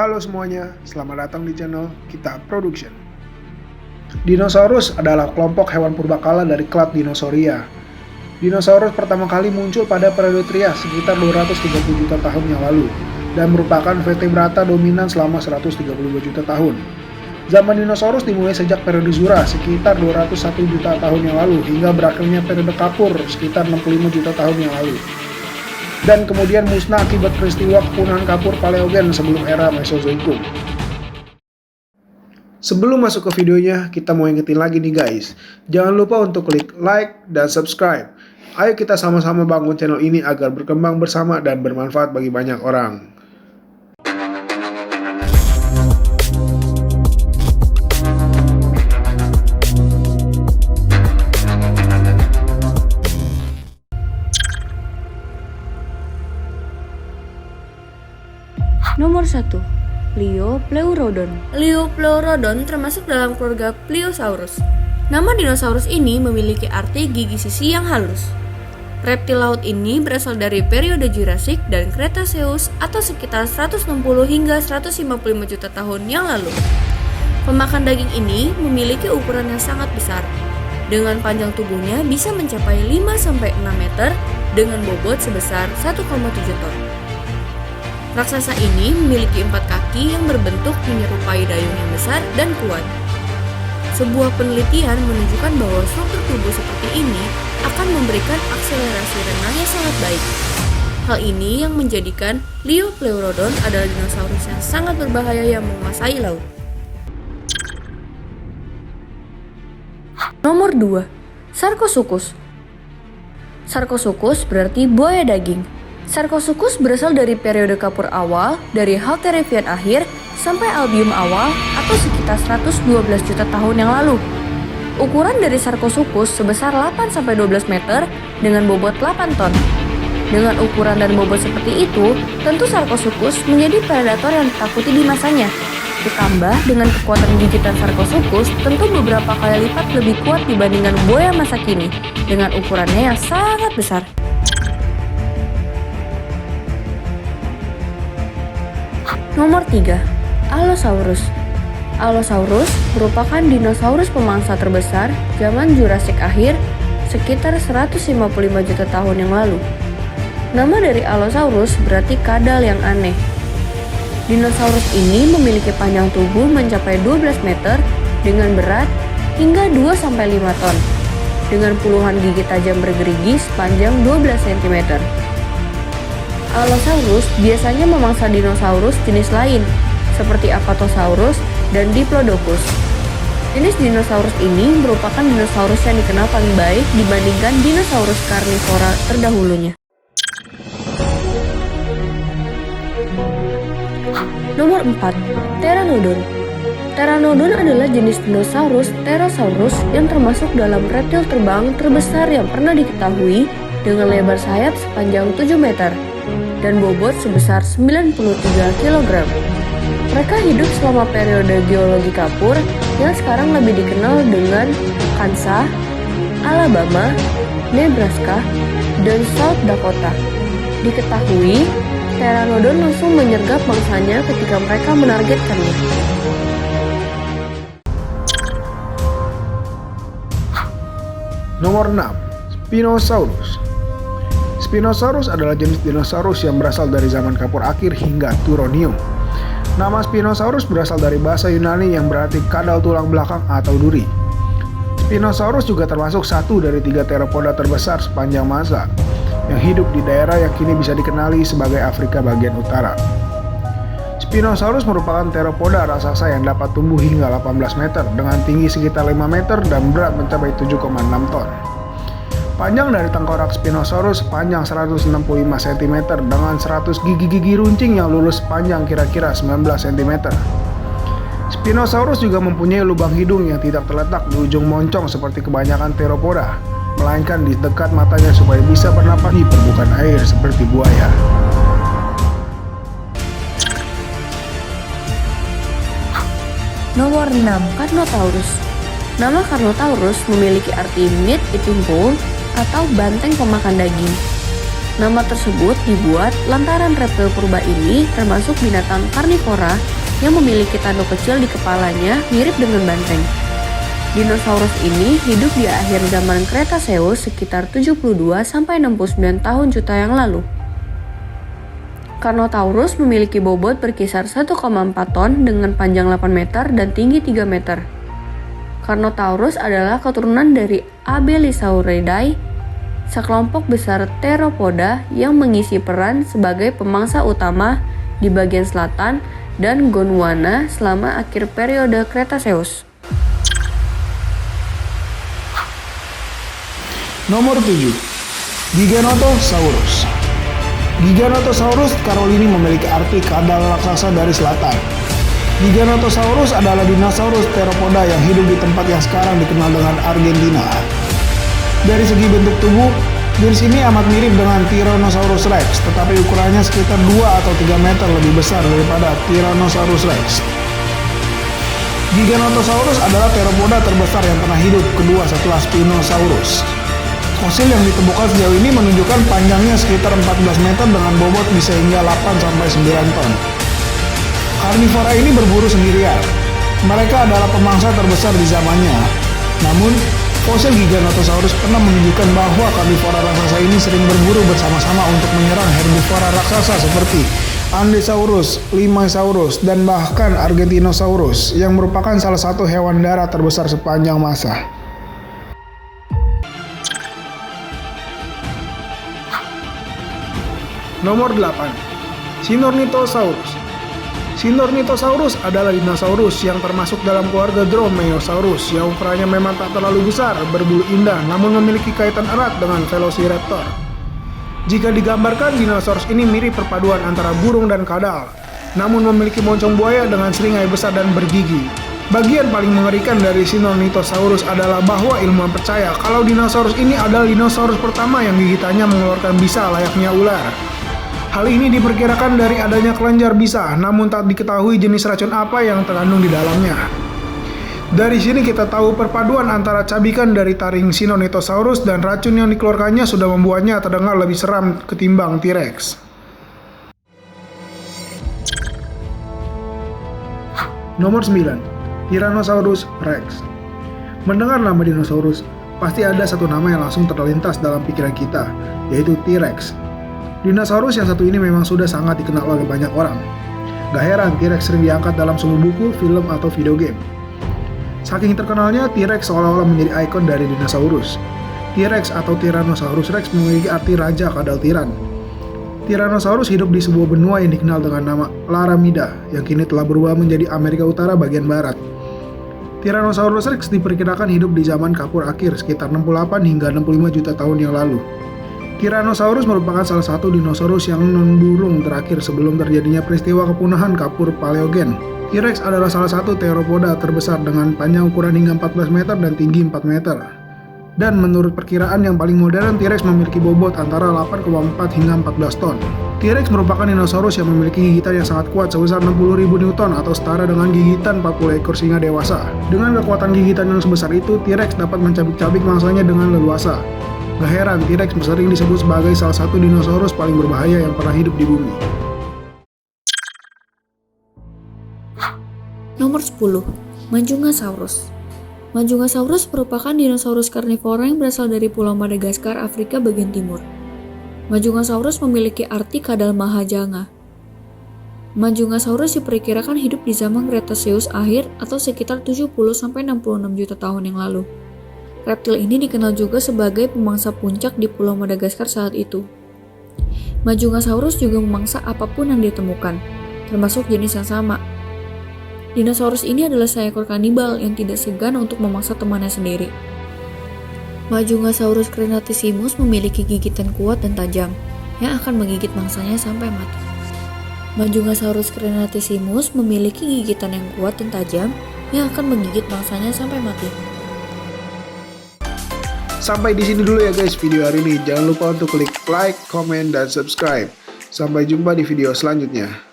Halo semuanya, selamat datang di channel Kita Production. Dinosaurus adalah kelompok hewan purbakala dari klad Dinosauria. Dinosaurus pertama kali muncul pada periode Trias sekitar 230 juta tahun yang lalu dan merupakan vertebrata dominan selama 132 juta tahun. Zaman dinosaurus dimulai sejak periode Jura sekitar 201 juta tahun yang lalu hingga berakhirnya periode Kapur sekitar 65 juta tahun yang lalu. Dan kemudian musnah akibat peristiwa kepunahan kapur Paleogen sebelum era Mesozoikum. Sebelum masuk ke videonya, kita mau ingetin lagi nih guys, jangan lupa untuk klik like dan subscribe. Ayo kita sama-sama bangun channel ini agar berkembang bersama dan bermanfaat bagi banyak orang. Nomor 1. Pliopleurodon. Pliopleurodon termasuk dalam keluarga Pliosaurus. Nama dinosaurus ini memiliki arti gigi sisi yang halus. Reptil laut ini berasal dari periode Jurassic dan Cretaceous atau sekitar 160 hingga 155 juta tahun yang lalu. Pemakan daging ini memiliki ukuran yang sangat besar. Dengan panjang tubuhnya bisa mencapai 5-6 meter dengan bobot sebesar 1,7 ton. Raksasa ini memiliki 4 kaki yang berbentuk menyerupai dayung yang besar dan kuat. Sebuah penelitian menunjukkan bahwa struktur tubuh seperti ini akan memberikan akselerasi renang yang sangat baik. Hal ini yang menjadikan Pliopleurodon adalah dinosaurus yang sangat berbahaya yang menguasai laut. Nomor 2. Sarcosuchus. Sarcosuchus berarti buaya daging. Sarcosuchus berasal dari periode Kapur awal, dari Haltarifian akhir sampai Albium awal atau sekitar 112 juta tahun yang lalu. Ukuran dari Sarcosuchus sebesar 8-12 meter dengan bobot 8 ton. Dengan ukuran dan bobot seperti itu, tentu Sarcosuchus menjadi predator yang ditakuti di masanya. Ditambah dengan kekuatan gigitan Sarcosuchus tentu beberapa kali lipat lebih kuat dibandingkan buaya masa kini dengan ukurannya yang sangat besar. Nomor 3. Allosaurus. Allosaurus merupakan dinosaurus pemangsa terbesar zaman Jurassic akhir sekitar 155 juta tahun yang lalu. Nama dari Allosaurus berarti kadal yang aneh. Dinosaurus ini memiliki panjang tubuh mencapai 12 meter dengan berat hingga 2-5 ton dengan puluhan gigi tajam bergerigi sepanjang 12 cm. Allosaurus biasanya memangsa dinosaurus jenis lain, seperti Apatosaurus dan Diplodocus. Jenis dinosaurus ini merupakan dinosaurus yang dikenal paling baik dibandingkan dinosaurus karnivora terdahulunya. Nomor 4. Pteranodon. Pteranodon adalah jenis dinosaurus Pterosaurus yang termasuk dalam reptil terbang terbesar yang pernah diketahui dengan lebar sayap sepanjang 7 meter. Dan bobot sebesar 93 kg. Mereka hidup selama periode geologi Kapur yang sekarang lebih dikenal dengan Kansas, Alabama, Nebraska, dan South Dakota. Diketahui, Pteranodon langsung menyergap mangsanya ketika mereka menargetkannya. Nomor 6. Spinosaurus. Spinosaurus adalah jenis dinosaurus yang berasal dari zaman Kapur akhir hingga Turonium. Nama Spinosaurus berasal dari bahasa Yunani yang berarti kadal tulang belakang atau duri. Spinosaurus juga termasuk satu dari 3 teropoda terbesar sepanjang masa yang hidup di daerah yang kini bisa dikenali sebagai Afrika bagian utara. Spinosaurus merupakan teropoda raksasa yang dapat tumbuh hingga 18 meter dengan tinggi sekitar 5 meter dan berat mencapai 7,6 ton. Panjang dari tengkorak Spinosaurus panjang 165 cm dengan 100 gigi-gigi runcing yang lurus panjang kira-kira 19 cm. Spinosaurus juga mempunyai lubang hidung yang tidak terletak di ujung moncong seperti kebanyakan teropoda, melainkan di dekat matanya supaya bisa bernapas di permukaan air seperti buaya. Nomor 6. Carnotaurus. Nama Carnotaurus memiliki arti meat eating bull atau banteng pemakan daging. Nama tersebut dibuat lantaran reptil purba ini termasuk binatang karnivora yang memiliki tanduk kecil di kepalanya mirip dengan banteng. Dinosaurus ini hidup di akhir zaman Cretaceous sekitar 72-69 tahun juta yang lalu. Carnotaurus memiliki bobot berkisar 1,4 ton dengan panjang 8 meter dan tinggi 3 meter. Carnotaurus adalah keturunan dari Abelisauridae, sekelompok besar theropoda yang mengisi peran sebagai pemangsa utama di bagian selatan dan Gondwana selama akhir periode Cretaceous. Nomor 7. Giganotosaurus. Giganotosaurus Carolini memiliki arti kadal raksasa dari selatan. Giganotosaurus adalah dinosaurus theropoda yang hidup di tempat yang sekarang dikenal dengan Argentina. Dari segi bentuk tubuh, jenis ini amat mirip dengan Tyrannosaurus Rex, tetapi ukurannya sekitar 2 atau 3 meter lebih besar daripada Tyrannosaurus Rex. Giganotosaurus adalah theropoda terbesar yang pernah hidup kedua setelah Spinosaurus. Fosil yang ditemukan sejauh ini menunjukkan panjangnya sekitar 14 meter dengan bobot bisa hingga 8-9 ton. Karnivora ini berburu sendirian. Mereka adalah pemangsa terbesar di zamannya. Namun, fosil Giganotosaurus pernah menunjukkan bahwa karnivora raksasa ini sering berburu bersama-sama untuk menyerang herbivora raksasa seperti Ankylosaurus, Limosaurus, dan bahkan Argentinosaurus yang merupakan salah satu hewan darat terbesar sepanjang masa. Nomor 8. Sinornithosaurus. Sinornithosaurus adalah dinosaurus yang termasuk dalam keluarga Dromaeosaurus yang ukurannya memang tak terlalu besar, berbulu indah, namun memiliki kaitan erat dengan Velociraptor. Jika digambarkan, dinosaurus ini mirip perpaduan antara burung dan kadal, namun memiliki moncong buaya dengan seringai besar dan bergigi. Bagian paling mengerikan dari Sinornithosaurus adalah bahwa ilmuwan percaya kalau dinosaurus ini adalah dinosaurus pertama yang gigitannya mengeluarkan bisa layaknya ular. Hal ini diperkirakan dari adanya kelenjar bisa, namun tak diketahui jenis racun apa yang terkandung di dalamnya. Dari sini kita tahu perpaduan antara cabikan dari taring Sinornithosaurus dan racun yang dikeluarkannya sudah membuatnya terdengar lebih seram ketimbang T-Rex. Nomor 9. Tyrannosaurus Rex. Mendengar nama dinosaurus, pasti ada satu nama yang langsung terlintas dalam pikiran kita, yaitu T-Rex. Dinosaurus yang satu ini memang sudah sangat dikenal oleh banyak orang. Gak heran T-Rex sering diangkat dalam semua buku, film, atau video game. Saking terkenalnya, T-Rex seolah-olah menjadi ikon dari dinosaurus. T-Rex atau Tyrannosaurus Rex memiliki arti raja kadal tiran. Tyrannosaurus hidup di sebuah benua yang dikenal dengan nama Laramida, yang kini telah berubah menjadi Amerika Utara bagian barat. Tyrannosaurus Rex diperkirakan hidup di zaman Kapur Akhir sekitar 68 hingga 65 juta tahun yang lalu. Tyrannosaurus merupakan salah satu dinosaurus yang non-burung terakhir sebelum terjadinya peristiwa kepunahan Kapur Paleogen. T-Rex adalah salah satu theropoda terbesar dengan panjang ukuran hingga 14 meter dan tinggi 4 meter. Dan menurut perkiraan yang paling modern, T-Rex memiliki bobot antara 8,4 hingga 14 ton. T-Rex merupakan dinosaurus yang memiliki gigitan yang sangat kuat sebesar 60.000 Newton atau setara dengan gigitan 40 ekor singa dewasa. Dengan kekuatan gigitan yang sebesar itu, T-Rex dapat mencabik-cabik mangsanya dengan leluasa. Gak heran, T-Rex sering disebut sebagai salah satu dinosaurus paling berbahaya yang pernah hidup di bumi. Nomor 10. Majungasaurus. Majungasaurus merupakan dinosaurus karnivora yang berasal dari Pulau Madagaskar, Afrika bagian timur. Majungasaurus memiliki arti kadal mahajanga. Majungasaurus diperkirakan hidup di zaman Cretaceous akhir atau sekitar 70-66 juta tahun yang lalu. Reptil ini dikenal juga sebagai pemangsa puncak di Pulau Madagaskar saat itu. Majungasaurus juga memangsa apapun yang ditemukan, termasuk jenis yang sama. Dinosaurus ini adalah seekor kanibal yang tidak segan untuk memangsa temannya sendiri. Majungasaurus crenatissimus memiliki gigitan kuat dan tajam, yang akan menggigit mangsanya sampai mati. Majungasaurus crenatissimus memiliki gigitan yang kuat dan tajam, yang akan menggigit mangsanya sampai mati. Sampai di sini dulu ya guys video hari ini. Jangan lupa untuk klik like, comment, dan subscribe. Sampai jumpa di video selanjutnya.